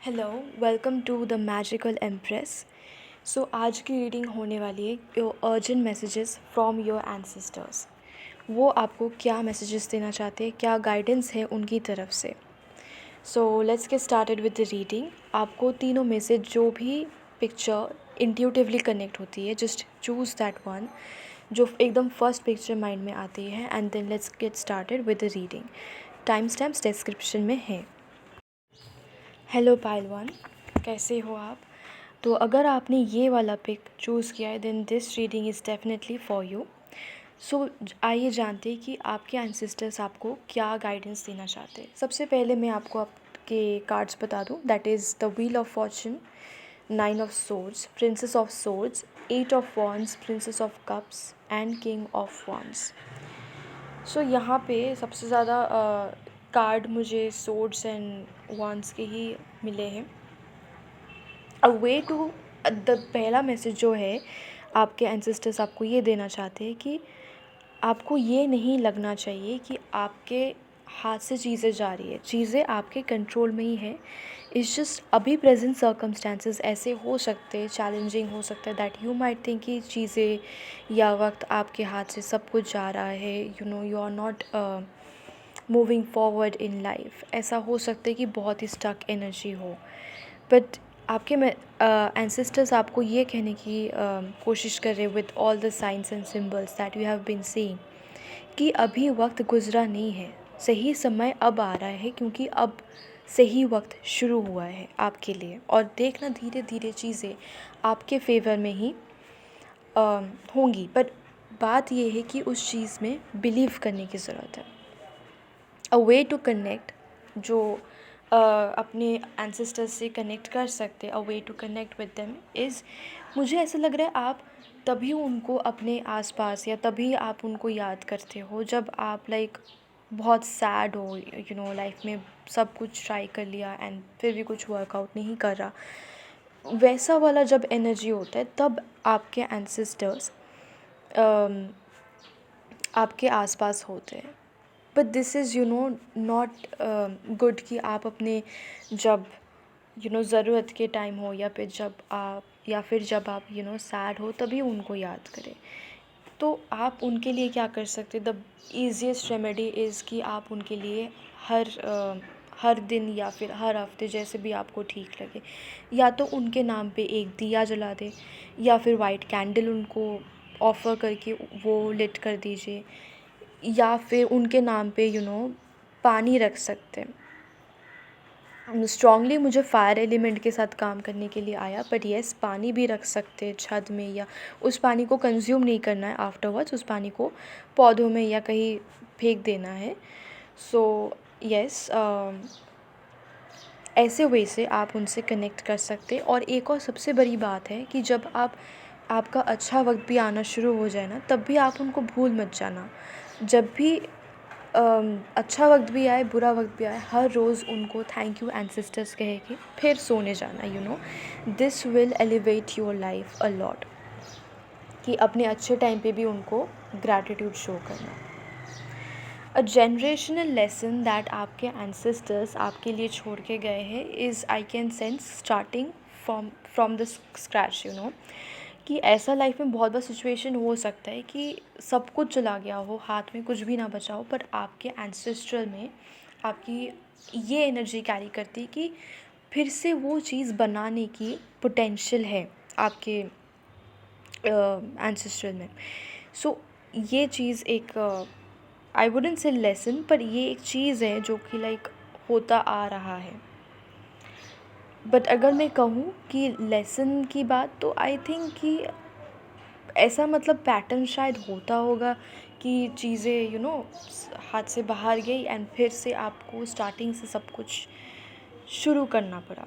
Hello, welcome to the magical empress. So आज की reading होने वाली है your urgent messages from your ancestors. वो आपको क्या मैसेजेस देना चाहते हैं, क्या गाइडेंस है उनकी तरफ से। So let's get started with the reading. आपको तीनों में से जो भी पिक्चर इंट्यूटिवली कनेक्ट होती है, जस्ट चूज़ दैट वन जो एकदम फर्स्ट पिक्चर माइंड में आती है, and then let's get started with the reading. Time stamps description में है। हेलो पाइल वन, कैसे हो आप? तो अगर आपने ये वाला पिक चूज़ किया है then this reading is definitely for you. So आइए जानते हैं कि आपके एंसेस्टर्स आपको क्या गाइडेंस देना चाहते हैं। सबसे पहले मैं आपको आपके कार्ड्स बता दूं। That is the wheel of fortune, 9 of swords, princess of swords, 8 of wands, princess of cups and king of wands. So यहाँ पे सबसे ज़्यादा कार्ड मुझे सोर्ड्स एंड वॉन्ड्स के ही मिले हैं। अ वे टू द पहला मैसेज जो है, आपके एंसेस्टर्स आपको ये देना चाहते हैं कि आपको ये नहीं लगना चाहिए कि आपके हाथ से चीज़ें जा रही है, चीज़ें आपके कंट्रोल में ही है। इट्स जस्ट अभी प्रेजेंट सर्कमस्टेंसेस ऐसे हो सकते हैं, चैलेंजिंग हो सकता है दैट यू माइट थिंक कि चीज़ें या वक्त आपके हाथ से सब कुछ जा रहा है, you are not moving forward in life. ऐसा हो सकता है कि बहुत ही स्टक एनर्जी हो, बट आपके एंसेस्टर्स आपको ये कहने की कोशिश कर रहे with all the signs and symbols that you have been seeing कि अभी वक्त गुजरा नहीं है, सही समय अब आ रहा है, क्योंकि अब सही वक्त शुरू हुआ है आपके लिए। और देखना धीरे धीरे चीज़ें आपके फेवर में ही होंगी, बट बात ये है कि उस चीज़ में बिलीव करने की ज़रूरत है। अ वे टू कनेक्ट जो अपने एंसेस्टर्स से कनेक्ट कर सकते, a way to connect with them is, मुझे ऐसा लग रहा है आप तभी उनको अपने आसपास या तभी आप उनको याद करते हो जब आप लाइक बहुत सैड हो, लाइफ में सब कुछ ट्राई कर लिया एंड फिर भी कुछ वर्कआउट नहीं कर रहा। वैसा वाला जब एनर्जी होता है तब आपके एंसेस्टर्स आपके आसपास होते हैं। But this is not good कि आप अपने जब ज़रूरत के टाइम हो या फिर जब आप सैड हो तभी उनको याद करें। तो आप उनके लिए क्या कर सकते, द ईज़िएस्ट रेमेडी इज़ कि आप उनके लिए हर दिन या फिर हर हफ्ते जैसे भी आपको ठीक लगे, या तो उनके नाम पे एक दिया जला दें या फिर वाइट कैंडल उनको ऑफ़र करके वो लिट कर दीजिए, या फिर उनके नाम पे पानी रख सकते हैं। स्ट्रांगली मुझे फायर एलिमेंट के साथ काम करने के लिए आया, बट येस पानी भी रख सकते हैं छत में, या उस पानी को कंज्यूम नहीं करना है आफ्टरवर्ड्स, उस पानी को पौधों में या कहीं फेंक देना है। सो येस, ऐसे वे से आप उनसे कनेक्ट कर सकते। और एक और सबसे बड़ी बात है कि जब आपका अच्छा वक्त भी आना शुरू हो जाए ना, तब भी आप उनको भूल मत जाना। जब भी अच्छा वक्त भी आए, बुरा वक्त भी आए, हर रोज़ उनको थैंक यू एंसेस्टर्स कह के फिर सोने जाना। This will elevate your life a lot, कि अपने अच्छे टाइम पे भी उनको ग्रैटिट्यूड शो करना। अ जनरेशनल लेसन दैट आपके एंसेस्टर्स आपके लिए छोड़ के गए हैं is, I can sense, starting from the scratch. कि ऐसा लाइफ में बहुत बार सिचुएशन हो सकता है कि सब कुछ चला गया हो, हाथ में कुछ भी ना बचा हो, पर आपके एंसेस्ट्रल में आपकी ये एनर्जी कैरी करती है कि फिर से वो चीज़ बनाने की पोटेंशियल है आपके एंसेस्ट्रल में। सो ये चीज़ एक, आई वुडेंट से लेसन, पर ये एक चीज़ है जो कि लाइक होता आ रहा है। बट अगर मैं कहूँ कि लेसन की बात, तो आई थिंक कि ऐसा मतलब पैटर्न शायद होता होगा कि चीज़ें हाथ से बाहर गई एंड फिर से आपको स्टार्टिंग से सब कुछ शुरू करना पड़ा।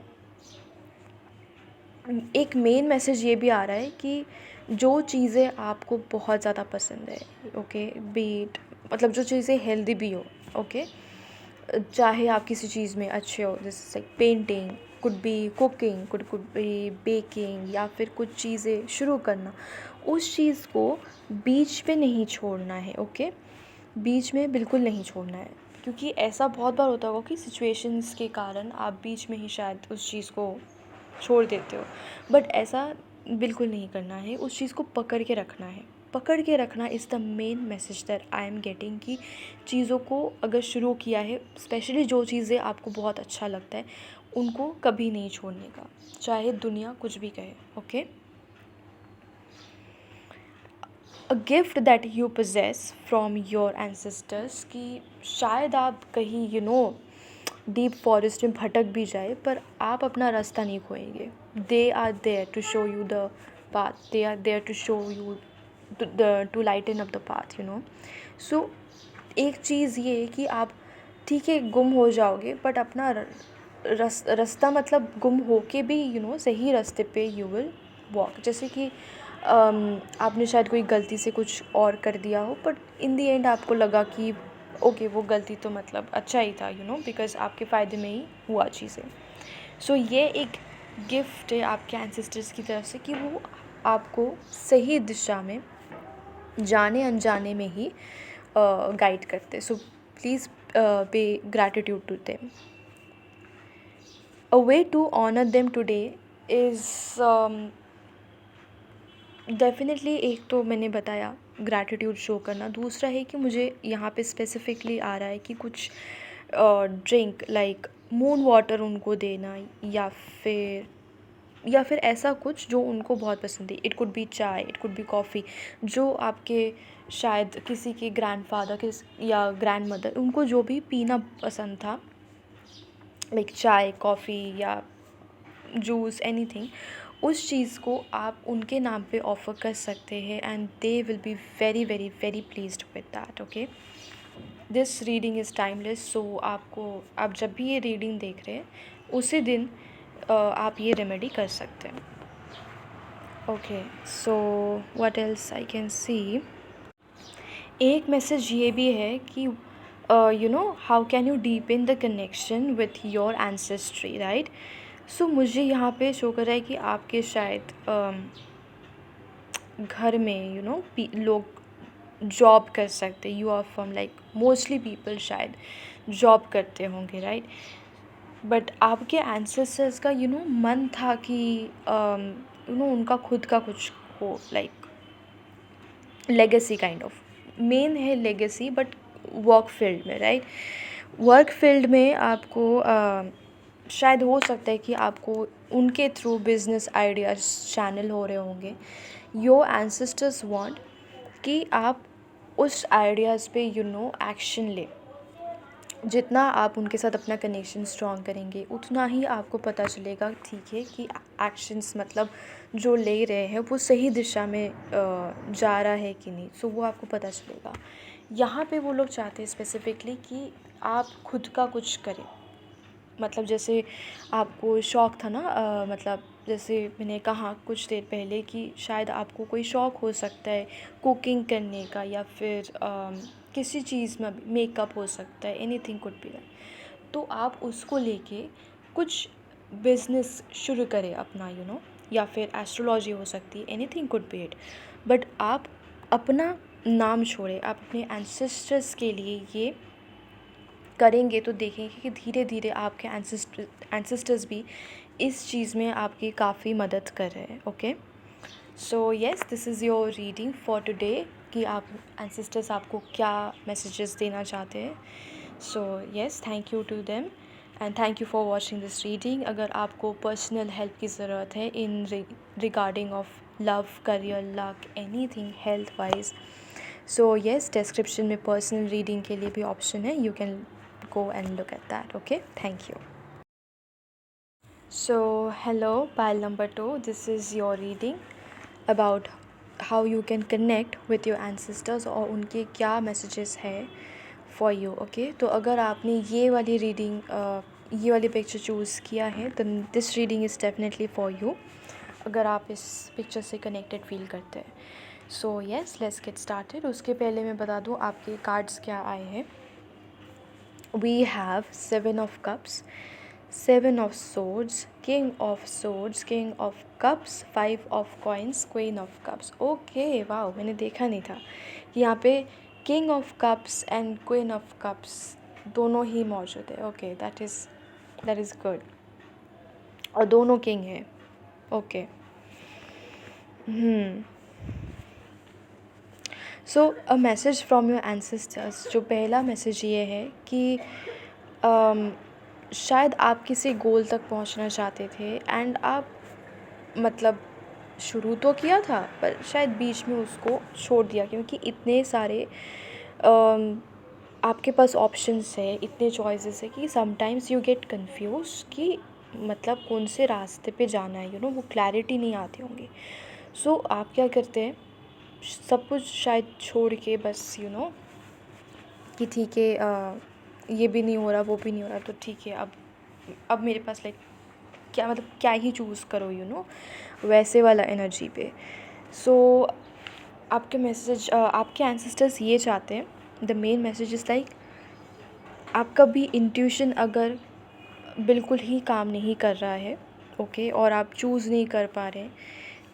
एक मेन मैसेज ये भी आ रहा है कि जो चीज़ें आपको बहुत ज़्यादा पसंद है, ओके, बीट मतलब जो चीज़ें हेल्दी भी हो, ओके, चाहे आप किसी चीज़ में अच्छे हो, जैसे like painting, could be cooking, could be baking, या फिर कुछ चीज़ें शुरू करना, उस चीज़ को बीच पे नहीं छोड़ना है, ओके, बीच में बिल्कुल नहीं छोड़ना है। क्योंकि ऐसा बहुत बार होता होगा कि सिचुएशंस के कारण आप बीच में ही शायद उस चीज़ को छोड़ देते हो, बट ऐसा बिल्कुल नहीं करना है, उस चीज़ को पकड़ के रखना है। पकड़ के रखना is the main message that I am getting, कि चीज़ों को अगर शुरू किया है, स्पेशली जो चीज़ें आपको बहुत अच्छा लगता है, उनको कभी नहीं छोड़ने का, चाहे दुनिया कुछ भी कहे। Okay, a gift that you possess from your ancestors, कि शायद आप कहीं डीप फॉरेस्ट में भटक भी जाए, पर आप अपना रास्ता नहीं खोएंगे। They are there to show you the path, they are there to show you to lighten up the path, so एक चीज़ ये है कि आप ठीक है गुम हो जाओगे, बट अपना रास्ता मतलब गुम होके भी सही रास्ते पे यू विल वॉक। जैसे कि आपने शायद कोई गलती से कुछ और कर दिया हो, बट इन दी एंड आपको लगा कि ओके वो गलती तो मतलब अच्छा ही था, बिकॉज़ आपके फ़ायदे में ही हुआ चीज़ें। सो ये एक गिफ्ट है आपके एंसेस्टर्स की तरफ से, कि वो आपको सही दिशा में जाने अनजाने में ही गाइड करते। So please pay gratitude to them. A way to honour them today is definitely, एक तो मैंने बताया ग्रैटिट्यूड शो करना, दूसरा है कि मुझे यहाँ पे स्पेसिफ़िकली आ रहा है कि कुछ ड्रिंक लाइक मून वाटर उनको देना, या फिर ऐसा कुछ जो उनको बहुत पसंद है। इट कुड बी चाय, इट कुड बी कॉफ़ी, जो आपके शायद किसी के ग्रैंडफ़ादर या ग्रैंडमदर, उनको जो भी पीना पसंद था, लाइक चाय, कॉफ़ी या जूस, एनीथिंग, उस चीज़ को आप उनके नाम पे ऑफ़र कर सकते हैं, and they will be very very very pleased with that. Okay, this reading is timeless, so आप जब भी ये रीडिंग देख रहे हैं, उसी दिन आप ये रेमेडी कर सकते हैं। Okay, so what else I can see. एक मैसेज ये भी है कि how can you deepen the connection with your ancestry, right. So मुझे यहाँ पे शो कर रहा है कि आपके शायद घर में लोग जॉब कर सकते, you are from like mostly people शायद जॉब करते होंगे, राइट। बट आपके एंसेस्टर्स का मन था कि उनका खुद का कुछ हो, like legacy kind of, main है लेगेसी, बट वर्क फील्ड में, राइट। वर्क फील्ड में आपको शायद हो सकता है कि आपको उनके थ्रू बिजनेस आइडियाज़ चैनल हो रहे होंगे। योर एंसेस्टर्स वांट कि आप उस आइडियाज़ पे एक्शन ले। जितना आप उनके साथ अपना कनेक्शन स्ट्रॉन्ग करेंगे, उतना ही आपको पता चलेगा, ठीक है, कि एक्शंस मतलब जो ले रहे हैं वो सही दिशा में जा रहा है कि नहीं। सो वो आपको पता चलेगा। यहाँ पे वो लोग चाहते हैं स्पेसिफ़िकली कि आप खुद का कुछ करें। मतलब जैसे आपको शौक़ था ना, मतलब जैसे मैंने कहा कुछ देर पहले कि शायद आपको कोई शौक़ हो सकता है कुकिंग करने का, या फिर किसी चीज़ में मेकअप हो सकता है, एनीथिंग कुड बी दैट। तो आप उसको लेके कुछ बिज़नेस शुरू करें अपना, या फिर एस्ट्रोलॉजी हो सकती है, anything could be it. But आप अपना नाम छोड़ें, आप अपने एंसेस्टर्स के लिए ये करेंगे तो देखेंगे कि धीरे धीरे आपके एंसेस्टर्स भी इस चीज़ में आपकी काफ़ी मदद कर रहे हैं। Okay, so yes, this is your reading for today, कि आप एंसेस्टर्स आपको क्या मैसेजेस देना चाहते हैं। So yes, thank you to them, and thank you for watching this reading. अगर आपको पर्सनल हेल्प की ज़रूरत है in regarding of love, career, luck, anything health wise, so yes, description में पर्सनल रीडिंग के लिए भी ऑप्शन है, you can go and look at that. Okay, thank you. So hello, pile number 2, this is your reading about how you can connect with your ancestors, और उनके क्या messages है for you. Okay, तो अगर आपने ये वाली रीडिंग ये वाली पिक्चर चूज़ किया है, then this reading is definitely for you, अगर आप इस पिक्चर से कनेक्टेड फील करते हैं। So yes, let's get started. उसके पहले मैं बता दूँ आपके कार्ड्स क्या आए हैं। We have 7 of cups, 7 of swords, king of swords, king of cups, 5 of coins, queen of cups. Okay, wow, मैंने देखा नहीं था कि यहाँ पे king of cups and queen of cups दोनों ही मौजूद है। Okay, that is good. और दोनों किंग है। Okay. So a message from your ancestors, जो पहला मैसेज ये है कि अम, शायद आप किसी गोल तक पहुंचना चाहते थे एंड आप मतलब शुरू तो किया था पर शायद बीच में उसको छोड़ दिया, क्योंकि इतने सारे अम, आपके पास ऑप्शंस है, इतने चॉइसेस है कि समटाइम्स यू गेट कंफ्यूज कि मतलब कौन से रास्ते पे जाना है, वो क्लैरिटी नहीं आती होंगी। सो आप क्या करते हैं, सब कुछ शायद छोड़ के बस कि ठीक है, ये भी नहीं हो रहा, वो भी नहीं हो रहा, तो ठीक है, अब मेरे पास लाइक क्या, मतलब क्या ही चूज़ करो, वैसे वाला एनर्जी पे। सो आपके एंसेस्टर्स ये चाहते हैं, the main message is like आपका भी इंट्यूशन अगर बिल्कुल ही काम नहीं कर रहा है, ओके, और आप चूज़ नहीं कर पा रहे,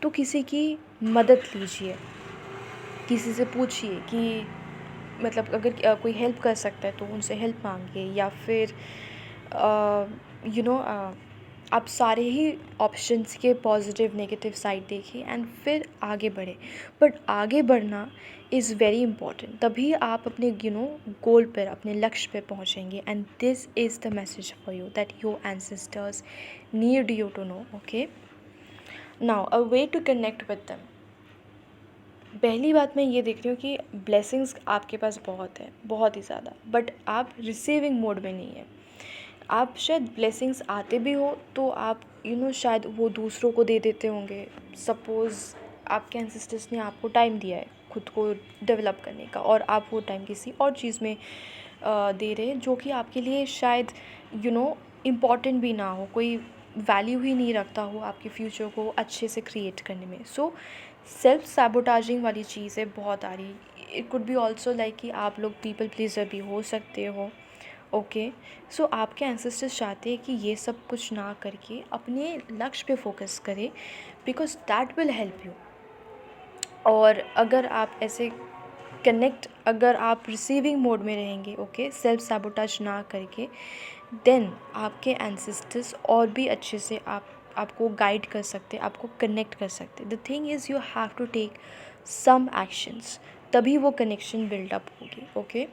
तो किसी की मदद लीजिए, किसी से पूछिए कि मतलब अगर कोई हेल्प कर सकता है तो उनसे हेल्प मांगिए, या फिर आप सारे ही ऑप्शंस के पॉजिटिव नेगेटिव साइड देखिए एंड फिर आगे बढ़े। बट आगे बढ़ना इज़ वेरी इंपॉर्टेंट, तभी आप अपने गोल पर, अपने लक्ष्य पे पहुंचेंगे। And this is the message for you that your ancestors need you to know. Okay, now a way to connect with them. पहली बात मैं ये देख रही हूँ कि ब्लेसिंग्स आपके पास बहुत है, बहुत ही ज़्यादा, बट आप रिसीविंग मोड में नहीं है। आप शायद ब्लेसिंग्स आते भी हो तो आप शायद वो दूसरों को दे देते होंगे। सपोज़ आपके एंसेस्टर्स ने आपको टाइम दिया है खुद को डेवलप करने का, और आप वो टाइम किसी और चीज़ में दे रहे हैं जो कि आपके लिए शायद इम्पॉर्टेंट भी ना हो, कोई वैल्यू ही नहीं रखता हो आपके फ्यूचर को अच्छे से क्रिएट करने में। सो सेल्फ सैबोटाजिंग वाली चीज़ें बहुत आ रही। It could be also like कि आप लोग पीपल प्लीज़र भी हो सकते हो। ओके, सो आपके एंसेस्टर्स चाहते हैं कि ये सब कुछ ना करके अपने लक्ष्य पे फोकस करें, because that will help you. और अगर आप ऐसे अगर आप रिसीविंग मोड में रहेंगे, ओके, सेल्फ सैबोटाज ना करके, देन आपके एंसेस्टर्स और भी अच्छे से आपको गाइड कर सकते, आपको कनेक्ट कर सकते। The thing is you have to take some actions, तभी वो कनेक्शन बिल्डअप होगी। ओके,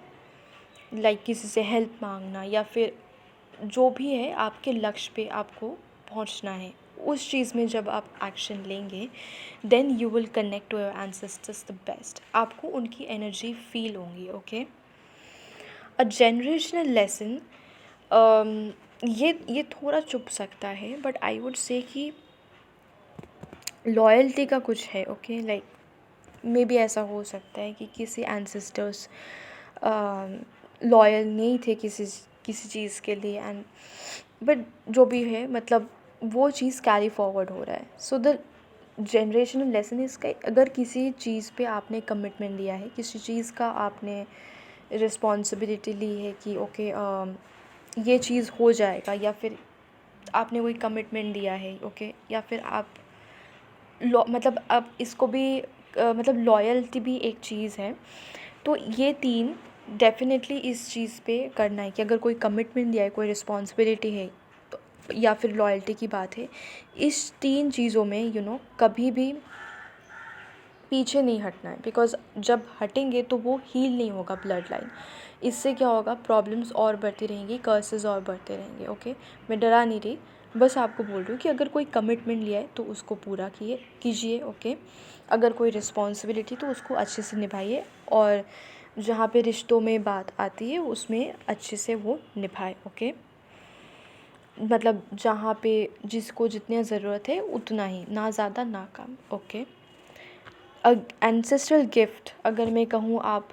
लाइक किसी से हेल्प मांगना, या फिर जो भी है आपके लक्ष्य पे आपको पहुंचना है, उस चीज़ में जब आप एक्शन लेंगे, then you will connect to your ancestors the best. आपको उनकी एनर्जी फील होंगी। ओके, अ जनरेशनल लेसन, ये थोड़ा चुप सकता है, बट आई वुड से कि लॉयल्टी का कुछ है। ओके, लाइक मे बी ऐसा हो सकता है कि किसी एंसेस्टर्स लॉयल नहीं थे किसी चीज़ के लिए, एंड बट जो भी है, मतलब वो चीज़ कैरी फॉरवर्ड हो रहा है। सो द जनरेशनल लेसन इसका, अगर किसी चीज़ पे आपने कमिटमेंट लिया है, किसी चीज़ का आपने रिस्पॉन्सिबिलिटी ली है कि ओके, ये चीज़ हो जाएगा, या फिर आपने कोई कमिटमेंट दिया है, ओके, या फिर आप मतलब अब इसको भी मतलब लॉयल्टी भी एक चीज़ है। तो ये 3 डेफ़िनेटली इस चीज़ पे करना है कि अगर कोई कमिटमेंट दिया है, कोई रिस्पॉन्सिबिलिटी है, तो या फिर लॉयल्टी की बात है, इस 3 चीज़ों में कभी भी पीछे नहीं हटना है, बिकॉज़ जब हटेंगे तो वो हील नहीं होगा ब्लड लाइन। इससे क्या होगा, प्रॉब्लम्स और बढ़ती रहेंगी, कर्सेस और बढ़ते रहेंगे। ओके, मैं डरा नहीं रही, बस आपको बोल रही हूँ कि अगर कोई कमिटमेंट लिया है तो उसको पूरा कीजिए। ओके, अगर कोई रिस्पॉन्सिबिलिटी तो उसको अच्छे से निभाइए, और जहाँ पे रिश्तों में बात आती है उसमें अच्छे से वो निभाए। ओके, मतलब जहाँ पे जिसको जितनी ज़रूरत है उतना ही, ना ज़्यादा ना कम। ओके, एंसेस्ट्रल गिफ्ट अगर मैं कहूँ आप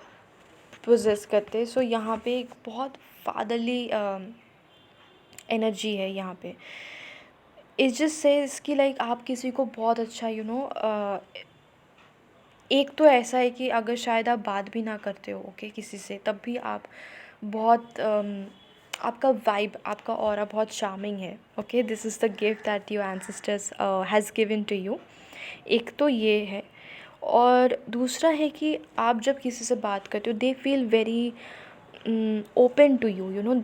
पोजेस करते, सो यहाँ पे एक बहुत फादरली एनर्जी है यहाँ पे। इट जस्ट सेज कि लाइक आप किसी को बहुत अच्छा एक तो ऐसा है कि अगर शायद आप बात भी ना करते हो, ओके, किसी से, तब भी आप बहुत आपका वाइब, आपका ऑरा बहुत चार्मिंग है। Okay, this is the gift that your ancestors has given to you. एक तो ये है, और दूसरा है कि आप जब किसी से बात करते हो, they feel very open to you, you know.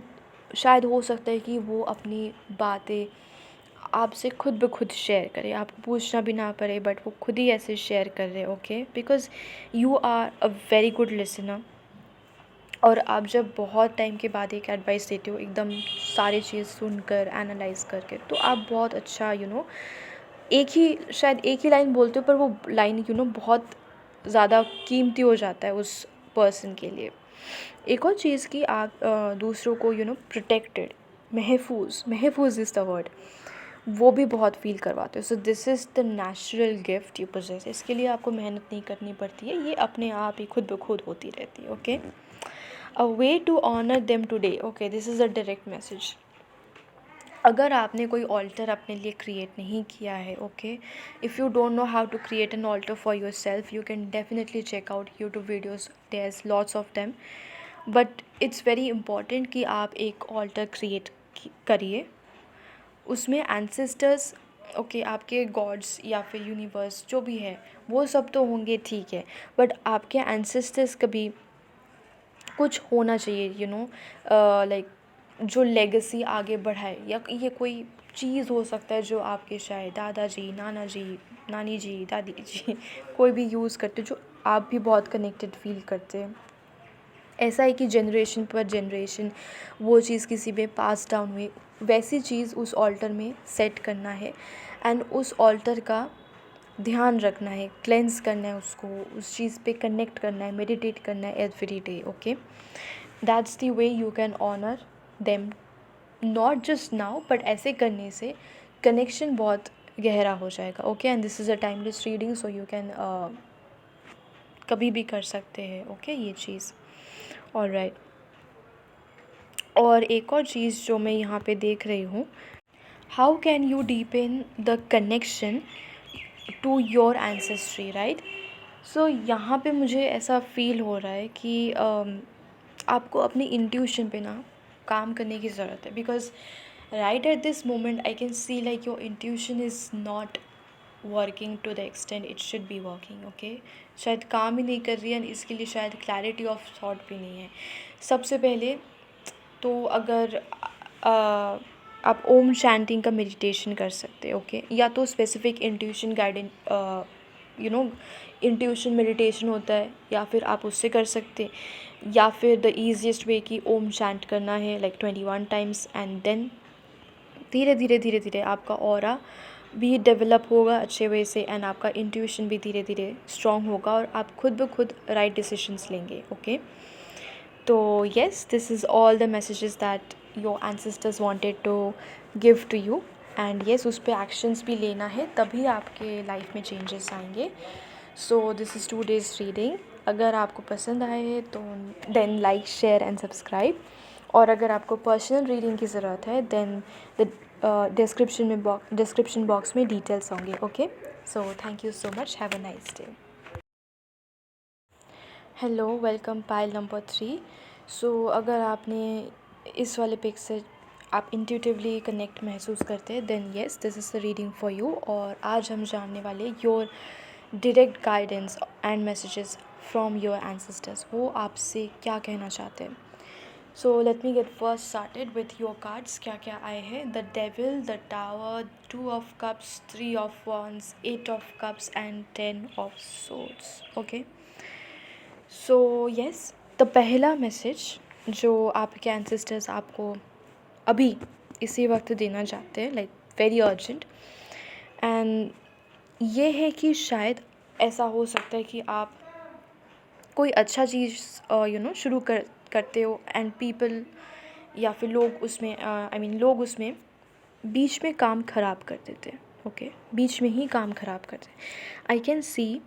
शायद हो सकता है कि वो अपनी बातें आपसे खुद ब खुद शेयर करे, आपको पूछना भी ना पड़े, बट वो खुद ही ऐसे शेयर कर रहे हैं, okay, because you are a very good listener. और आप जब बहुत टाइम के बाद एक एडवाइस देते हो, एकदम सारी चीज़ सुनकर, एनालाइज़ करके, तो आप बहुत अच्छा, यू नो, एक ही शायद एक ही लाइन बोलते हो, पर वो लाइन, यू नो, बहुत ज़्यादा कीमती हो जाता है उस पर्सन के लिए। एक और चीज़ कि आप दूसरों को, यू नो, प्रोटेक्टेड, महफूज़ इज़ द वर्ड, वो भी बहुत फ़ील करवाते हो। So this is the natural gift you possess. इसके लिए आपको मेहनत नहीं करनी पड़ती है, ये अपने आप ही खुद ब खुद होती रहती है, okay. A way to honour them today, okay, this is a direct message. अगर आपने कोई ऑल्टर अपने लिए क्रिएट नहीं किया है, okay, if you don't know how to create an altar for yourself, you can definitely check out YouTube videos, there is lots of them. But it's very important कि आप एक alter create करिए, उसमें ancestors, okay, आपके God's या फिर universe जो भी है, वो सब तो होंगे, ठीक है, बट आपके एंसेस्टर्स कभी कुछ होना चाहिए, यू नो, लाइक जो लेगेसी आगे बढ़ाए, या ये कोई चीज़ हो सकता है जो आपके शायद दादाजी, नाना जी, नानी जी, दादी जी कोई भी यूज़ करते, जो आप भी बहुत कनेक्टेड फील करते हैं। ऐसा है कि जनरेशन पर जनरेशन वो चीज़ किसी में पास डाउन हुई, वैसी चीज़ उस ऑल्टर में सेट करना है, एंड उस ऑल्टर का ध्यान रखना है, क्लेंस करना है उसको, उस चीज़ पे कनेक्ट करना है, मेडिटेट करना है every day, okay. That's the way you can honour them, not just now, but ऐसे करने से कनेक्शन बहुत गहरा हो जाएगा, okay. And this is a timeless reading, so you can कभी भी कर सकते हैं, ओके, ये चीज़। ऑलराइट। और एक और चीज़ जो मैं यहाँ पे देख रही हूँ, how can you deepen the connection to your ancestry, right. So यहाँ पे मुझे ऐसा फील हो रहा है कि आपको अपनी इंट्यूशन पे ना काम करने की ज़रूरत है, because right at this moment I can see like your intuition is not working to the extent it should be working, okay. शायद काम ही नहीं कर रही है, and इसके लिए शायद क्लैरिटी ऑफ थॉट भी नहीं है। सबसे पहले तो अगर आप ओम चैंटिंग का मेडिटेशन कर सकते हैं, ओके, या तो specific intuition guidance, you know, intuition meditation होता है, या फिर आप उससे कर सकते, या फिर द ईजिएस्ट वे कि ओम चैंट करना है लाइक 21 टाइम्स, एंड देन धीरे धीरे आपका ऑरा भी डेवलप होगा अच्छे वे से, एंड आपका इंट्यूशन भी धीरे धीरे स्ट्रॉन्ग होगा, और आप खुद ब खुद राइट डिसीजंस लेंगे, ओके। तो yes, this is all the messages that your ancestors wanted to give to you, and yes, उस पर एक्शंस भी लेना है, तभी आपके लाइफ में चेंजेस आएंगे। So this is 2 days reading. अगर आपको पसंद आए है तो then like, share and subscribe. और अगर आपको पर्सनल रीडिंग की ज़रूरत है, देन द डिस्क्रिप्शन बॉक्स में डिटेल्स होंगे, okay. So thank you so much, have a nice day. Hello, welcome pile number 3। सो अगर आपने इस वाले पिक से आप इंट्यूटिवली कनेक्ट महसूस करते हैं, then yes, this is the reading for you. और आज हम जानने वाले your direct guidance and messages from your ancestors, वो आपसे क्या कहना चाहते हैं। So let me get first started with your cards. क्या क्या आए हैं, the devil, the tower, 2 of Cups, 3 of Wands, 8 of Cups and 10 of Swords, okay. So yes, the पहला मैसेज जो आपके एंसेस्टर्स आपको अभी इसी वक्त देना चाहते हैं, लाइक वेरी अर्जेंट, एंड ये है कि शायद ऐसा हो सकता है कि आप कोई अच्छा चीज़, यू नो, शुरू करते हो, एंड पीपल या फिर लोग उसमें, आई मीन लोग उसमें बीच में काम ख़राब कर देते हैं, ओके, बीच में ही काम ख़राब करते हैं। आई कैन सी,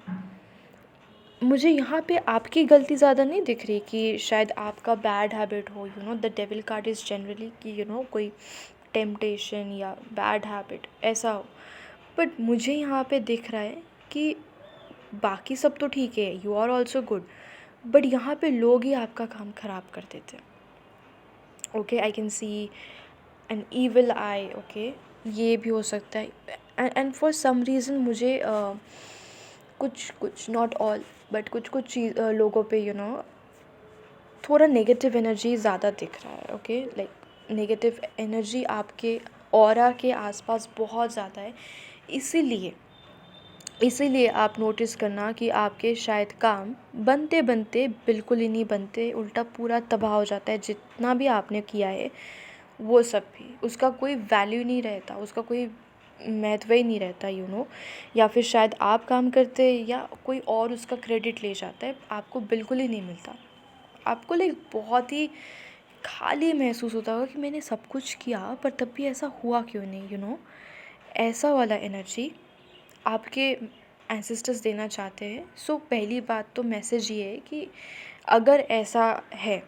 मुझे यहाँ पे आपकी गलती ज़्यादा नहीं दिख रही कि शायद आपका बैड हैबिट हो, you know, the devil card is generally कि, यू नो, कोई टेम्पटेशन या बैड हैबिट ऐसा हो, बट मुझे यहाँ पे दिख रहा है कि बाकी सब तो ठीक है, you are also good, but यहाँ पे लोग ही आपका काम ख़राब कर देते हैं, okay. I can see an evil eye, okay, ये भी हो सकता है। एंड फॉर सम रीज़न मुझे कुछ कुछ, नॉट ऑल, बट कुछ कुछ चीज़ लोगों पे, यू नो, थोड़ा नेगेटिव एनर्जी ज़्यादा दिख रहा है, ओके, लाइक नेगेटिव एनर्जी आपके ऑरा के आसपास बहुत ज़्यादा है। इसीलिए इसीलिए आप नोटिस करना कि आपके शायद काम बनते बनते बिल्कुल ही नहीं बनते, उल्टा पूरा तबाह हो जाता है। जितना भी आपने किया है वो सब भी, उसका कोई वैल्यू नहीं रहता, उसका कोई महत्व ही नहीं रहता, या फिर शायद आप काम करते या कोई और उसका क्रेडिट ले जाता है, आपको बिल्कुल ही नहीं मिलता। आपको लाइक बहुत ही खाली महसूस होता होगा कि मैंने सब कुछ किया पर तब भी ऐसा हुआ क्यों नहीं, ऐसा वाला एनर्जी आपके एंसेस्टर्स देना चाहते हैं। सो पहली बात तो मैसेज ये है कि अगर ऐसा है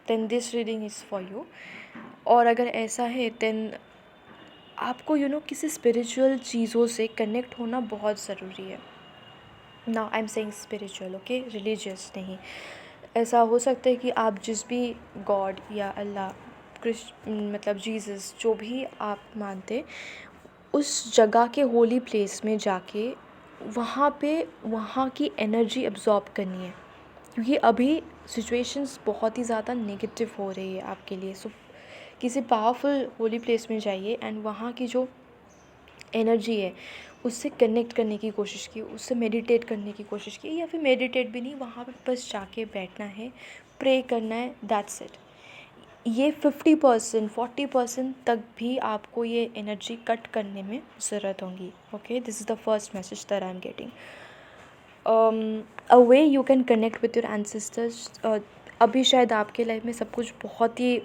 then this reading is for you, और अगर ऐसा है देन आपको किसी स्पिरिचुअल चीज़ों से कनेक्ट होना बहुत ज़रूरी है। Now I am saying spiritual, okay, religious नहीं। ऐसा हो सकता है कि आप जिस भी गॉड या अल्लाह, कृष्ण, मतलब जीसस, जो भी आप मानते, उस जगह के होली प्लेस में जाके वहाँ की एनर्जी अब्ज़ॉर्ब करनी है, क्योंकि अभी सिचुएशंस बहुत ही ज़्यादा नेगेटिव हो रही है आपके लिए। सो किसी पावरफुल होली प्लेस में जाइए एंड वहाँ की जो एनर्जी है उससे कनेक्ट करने की कोशिश की, उससे मेडिटेट करने की कोशिश की, या फिर मेडिटेट भी नहीं, वहाँ पे बस जाके बैठना है, प्रे करना है, दैट्स इट। ये 50% 40% तक भी आपको ये एनर्जी कट करने में ज़रूरत होगी, okay. This is the first message that I am getting. A way you can connect with your ancestors. अभी शायद आपके लाइफ में सब कुछ बहुत ही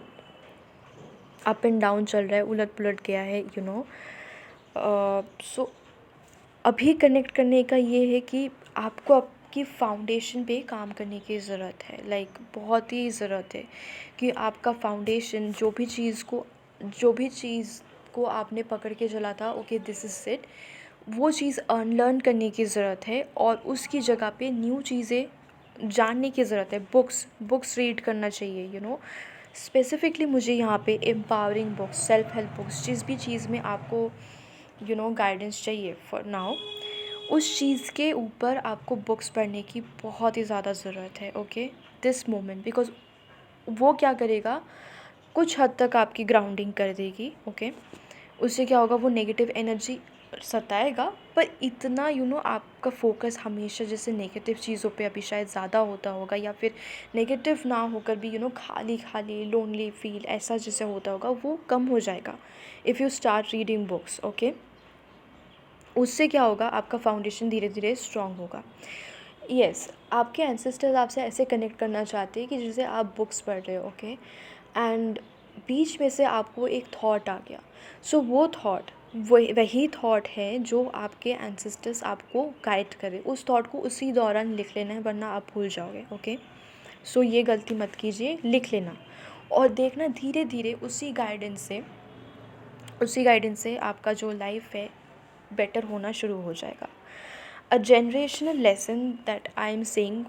अप एंड डाउन चल रहा है, उलट पुलट गया है, सो अभी कनेक्ट करने का ये है कि आपको आपकी फाउंडेशन पे काम करने की ज़रूरत है, लाइक बहुत ही ज़रूरत है कि आपका फाउंडेशन जो भी चीज़ को आपने पकड़ के चला था, ओके दिस इज़ इट, वो चीज़ अनलर्न करने की ज़रूरत है और उसकी जगह पे न्यू चीज़ें जानने की ज़रूरत है। बुक्स रीड करना चाहिए, स्पेसिफिकली मुझे यहाँ पे empowering books, self help books, जिस भी चीज़ में आपको गाइडेंस चाहिए फॉर नाउ, उस चीज़ के ऊपर आपको बुक्स पढ़ने की बहुत ही ज़्यादा ज़रूरत है, ओके, दिस मोमेंट, बिकॉज वो क्या करेगा, कुछ हद तक आपकी ग्राउंडिंग कर देगी, ओके। उससे क्या होगा, वो नेगेटिव एनर्जी सताएगा, पर इतना आपका फोकस हमेशा जैसे नेगेटिव चीज़ों पे अभी शायद ज़्यादा होता होगा, या फिर नेगेटिव ना होकर भी खाली खाली लोनली फील ऐसा जैसे होता होगा, वो कम हो जाएगा if you start reading books, okay. उससे क्या होगा, आपका फाउंडेशन धीरे धीरे स्ट्रॉन्ग होगा। यस, आपके एंसेस्टर्स आपसे ऐसे कनेक्ट करना चाहते हैं कि जैसे आप बुक्स पढ़ रहे हो, ओके, एंड बीच में से आपको एक थॉट आ गया। सो वो थॉट वही थॉट है जो आपके एंसेस्टर्स आपको गाइड करे। उस थॉट को उसी दौरान लिख लेना है, वरना आप भूल जाओगे, ओके। सो ये गलती मत कीजिए, लिख लेना और देखना धीरे धीरे उसी गाइडेंस से आपका जो लाइफ है बेटर होना शुरू हो जाएगा। अ generational lesson that I am saying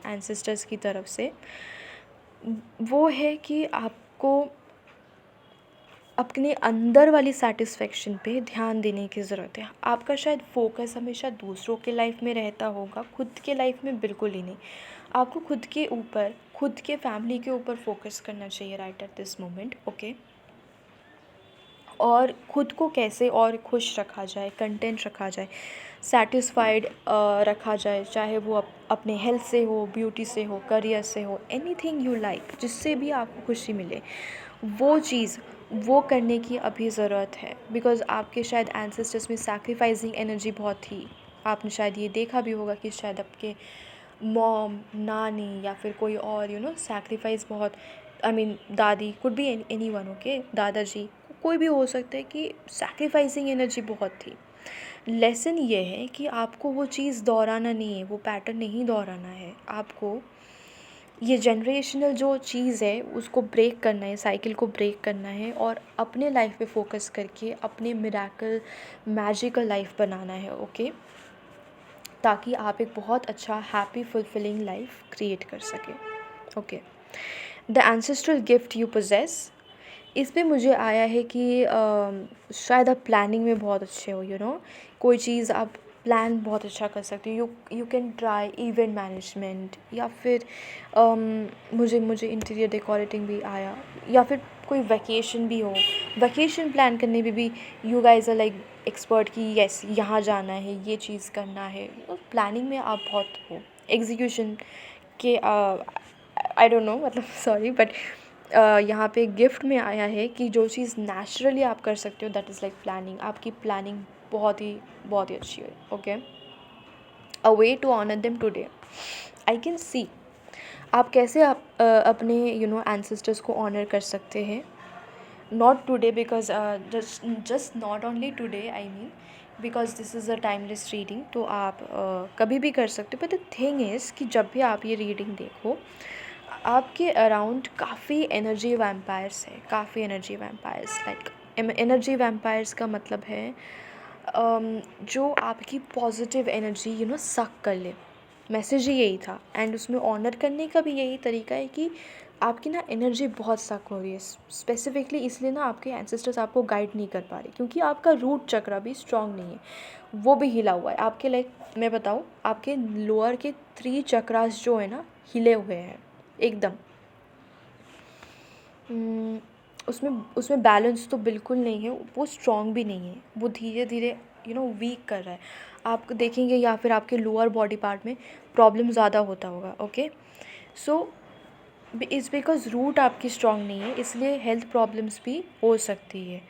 ancestors की तरफ से, वो है कि आपको अपने अंदर वाली सेटिस्फेक्शन पे ध्यान देने की ज़रूरत है। आपका शायद फोकस हमेशा दूसरों के लाइफ में रहता होगा, खुद के लाइफ में बिल्कुल ही नहीं। आपको खुद के ऊपर, खुद के फैमिली के ऊपर फोकस करना चाहिए right at this moment, okay. और ख़ुद को कैसे और खुश रखा जाए, कंटेंट रखा जाए, सैटिस्फाइड रखा जाए, चाहे वो अपने हेल्थ से हो, ब्यूटी से हो, करियर से हो, एनीथिंग यू लाइक, जिससे भी आपको खुशी मिले, वो करने की अभी ज़रूरत है। बिकॉज़ आपके शायद एंसेस्टर्स में सैक्रिफाइसिंग एनर्जी बहुत थी। आपने शायद ये देखा भी होगा कि शायद आपके मॉम, नानी या फिर कोई और सैक्रिफाइस बहुत, आई मीन दादी, कुड बी एनीवन, ओके, दादाजी, कोई भी हो सकता है कि सैक्रिफाइसिंग एनर्जी बहुत थी। लेसन ये है कि आपको वो चीज़ दोहराना नहीं है, वो पैटर्न नहीं दोहराना है। आपको ये जनरेशनल जो चीज़ है उसको ब्रेक करना है, साइकिल को ब्रेक करना है और अपने लाइफ पे फोकस करके अपने मिरेकल मैजिकल लाइफ बनाना है, ओके, ताकि आप एक बहुत अच्छा हैप्पी फुलफिलिंग लाइफ क्रिएट कर सकें, okay. The ancestral gift you poses, इसमें मुझे आया है कि शायद आप प्लानिंग में बहुत अच्छे हो, कोई चीज़ आप प्लान बहुत अच्छा कर सकते हो। You can try event management, या फिर मुझे मुझे इंटीरियर डेकोरेटिंग भी आया, या फिर कोई वैकेशन भी हो, वैकेशन प्लान करने में भी you guys are like expert कि येस यहाँ जाना है, ये चीज़ करना है। प्लानिंग में आप बहुत हो। एग्जीक्यूशन के आई डोंट नो मतलब सॉरी बट यहाँ पे गिफ्ट में आया है कि जो चीज़ नेचुरली आप कर सकते हो दैट इज़ लाइक प्लानिंग। आपकी प्लानिंग बहुत ही अच्छी है। Okay, a way to honour them today, I can see आप कैसे अपने एंसेस्टर्स को ऑनर कर सकते हैं। Not today because just not only today, I mean because this is a timeless reading, तो आप कभी भी कर सकते हो। बट द थिंग इज़ कि जब भी आप ये रीडिंग देखो, आपके अराउंड काफ़ी एनर्जी वैम्पायर्स है, काफ़ी energy vampires. Like energy vampires का मतलब है जो आपकी पॉजिटिव एनर्जी सक कर ले। मैसेज ही यही था, एंड उसमें ऑनर करने का भी यही तरीका है कि आपकी ना एनर्जी बहुत सक हो रही है। स्पेसिफिकली इसलिए ना आपके एंसेस्टर्स आपको गाइड नहीं कर पा रहे, क्योंकि आपका रूट चक्र भी स्ट्रांग नहीं है, वो भी हिला हुआ है। आपके लाइक मैं बताऊँ, आपके लोअर के 3 चक्रास जो है ना हिले हुए हैं एकदम। उसमें उसमें बैलेंस तो बिल्कुल नहीं है, वो स्ट्रॉन्ग भी नहीं है, वो धीरे धीरे वीक कर रहा है। आप देखेंगे या फिर आपके लोअर बॉडी पार्ट में प्रॉब्लम ज़्यादा होता होगा। Okay, so is because root आपकी स्ट्रॉन्ग नहीं है, इसलिए हेल्थ प्रॉब्लम्स भी हो सकती है।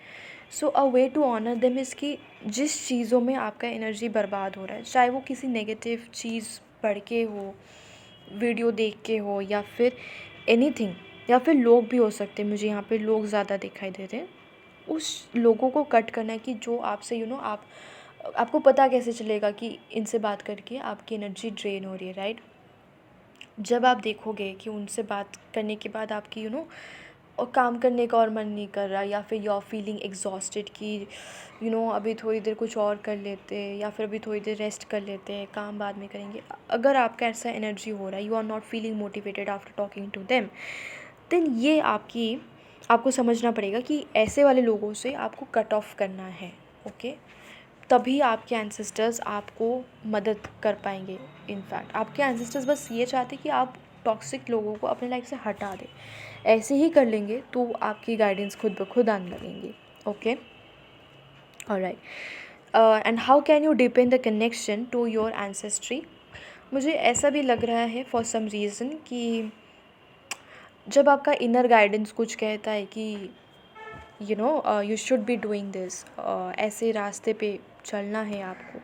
So a way to honour them is कि जिस चीज़ों में आपका एनर्जी बर्बाद हो रहा है, चाहे वो किसी नेगेटिव चीज़ पढ़ के हो, वीडियो देख के हो, या फिर एनीथिंग, या फिर लोग भी हो सकते हैं। मुझे यहाँ पे लोग ज़्यादा दिखाई दे रहे हैं। उस लोगों को कट करना है कि जो आपसे आपको पता कैसे चलेगा कि इनसे बात करके आपकी एनर्जी ड्रेन हो रही है, राइट। जब आप देखोगे कि उनसे बात करने के बाद आपकी और काम करने का और मन नहीं कर रहा, या फिर यू आर फीलिंग एग्जॉस्टेड कि अभी थोड़ी देर कुछ और कर लेते, या फिर अभी थोड़ी देर रेस्ट कर लेते हैं, काम बाद में करेंगे। अगर आपका ऐसा एनर्जी हो रहा है, you are not feeling motivated after talking to them, then ये आपको समझना पड़ेगा कि ऐसे वाले लोगों से आपको कट ऑफ करना है। ओके, तभी आपके एंसेस्टर्स आपको मदद कर पाएंगे। इनफैक्ट आपके एंसेस्टर्स बस ये चाहते कि आप टॉक्सिक लोगों को अपने लाइफ से हटा दें। ऐसे ही कर लेंगे तो आपकी गाइडेंस खुद ब खुद आने लगेंगी। Okay, alright. And how can you deepen the connection to your ancestry. मुझे ऐसा भी लग रहा है फॉर सम रीज़न कि जब आपका इनर गाइडेंस कुछ कहता है कि you should be doing this, ऐसे रास्ते पे चलना है आपको,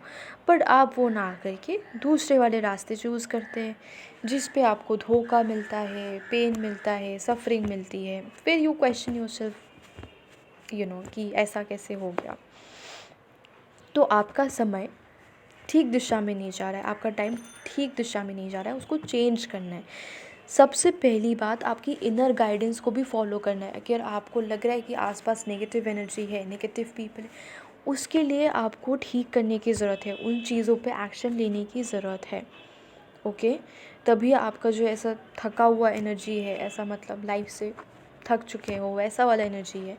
बट आप वो ना करके दूसरे वाले रास्ते चूज़ करते हैं, जिस पे आपको धोखा मिलता है, पेन मिलता है, सफरिंग मिलती है। फिर यू क्वेश्चन योरसेल्फ कि ऐसा कैसे हो गया। तो आपका समय ठीक दिशा में नहीं जा रहा है, आपका टाइम ठीक दिशा में नहीं जा रहा है, उसको चेंज करना है। सबसे पहली बात, आपकी इनर गाइडेंस को भी फॉलो करना है। अगर आपको लग रहा है कि आसपास नेगेटिव एनर्जी है, नेगेटिव पीपल है, उसके लिए आपको ठीक करने की ज़रूरत है, उन चीज़ों पे एक्शन लेने की ज़रूरत है। ओके, तभी आपका जो ऐसा थका हुआ एनर्जी है, ऐसा मतलब लाइफ से थक चुके हो वैसा वाला एनर्जी है,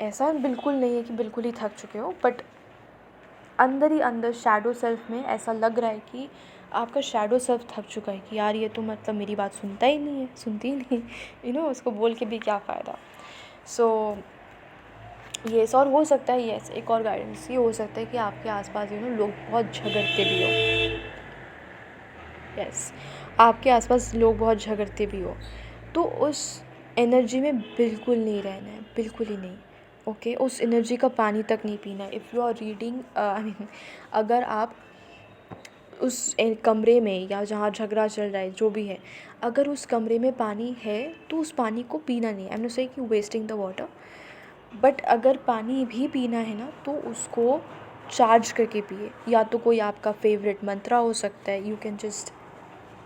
ऐसा बिल्कुल नहीं है कि बिल्कुल ही थक चुके हो, बट अंदर ही अंदर शैडो सेल्फ में ऐसा लग रहा है कि आपका शैडो सेल्फ थक चुका है कि यार ये तो मतलब मेरी बात सुनता ही नहीं है, सुनती ही नहीं, उसको बोल के भी क्या फ़ायदा। सो येस, और हो सकता है येस एक और गाइडेंस ये हो सकता है कि आपके आसपास लोग बहुत झगड़ते भी हो। यस, आपके आसपास लोग बहुत झगड़ते भी हो, तो उस एनर्जी में बिल्कुल नहीं रहना है, बिल्कुल ही नहीं। ओके, उस एनर्जी का पानी तक नहीं पीना है। If you are reading I mean, अगर आप उस कमरे में या जहाँ झगड़ा चल रहा है जो भी है, अगर उस कमरे में पानी है तो उस पानी को पीना नहीं है। आई एम नॉट सेइंग कि वेस्टिंग द वाटर, बट अगर पानी भी पीना है ना तो उसको चार्ज करके पिए। या तो कोई आपका फेवरेट मंत्रा हो सकता है, यू कैन जस्ट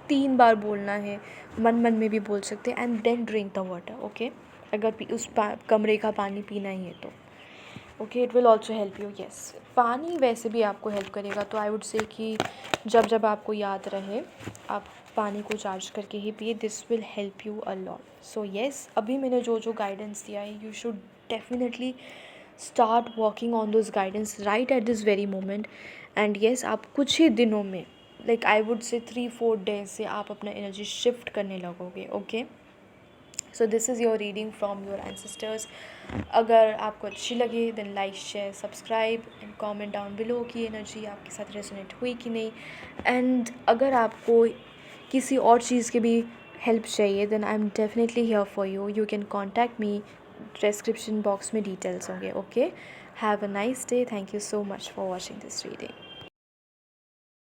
3 बार बोलना है, मन मन में भी बोल सकते हैं, and then drink the water. Okay, अगर उस कमरे का पानी पीना ही है तो okay, it will also help you. Yes, पानी वैसे भी आपको हेल्प करेगा, तो आई वुड से कि जब जब आपको याद रहे आप पानी को चार्ज करके ही पिए, this will help you a lot. So yes, अभी मैंने जो जो गाइडेंस दिया है, you should definitely start working on those guidance right at this very moment. And yes, आप कुछ ही दिनों में, like I would say 3-4 days से आप अपना एनर्जी शिफ्ट करने लगोगे। Okay, so this is your reading from your ancestors. अगर आपको अच्छी लगे then like share subscribe and comment down below कि एनर्जी आपके साथ रेजोनेट हुई कि नहीं। एंड अगर आपको किसी और चीज़ की भी हेल्प चाहिए then I am definitely here for you. You can contact me, description box में डिटेल्स होंगे। Okay, have a nice day. Thank you so much for watching this reading.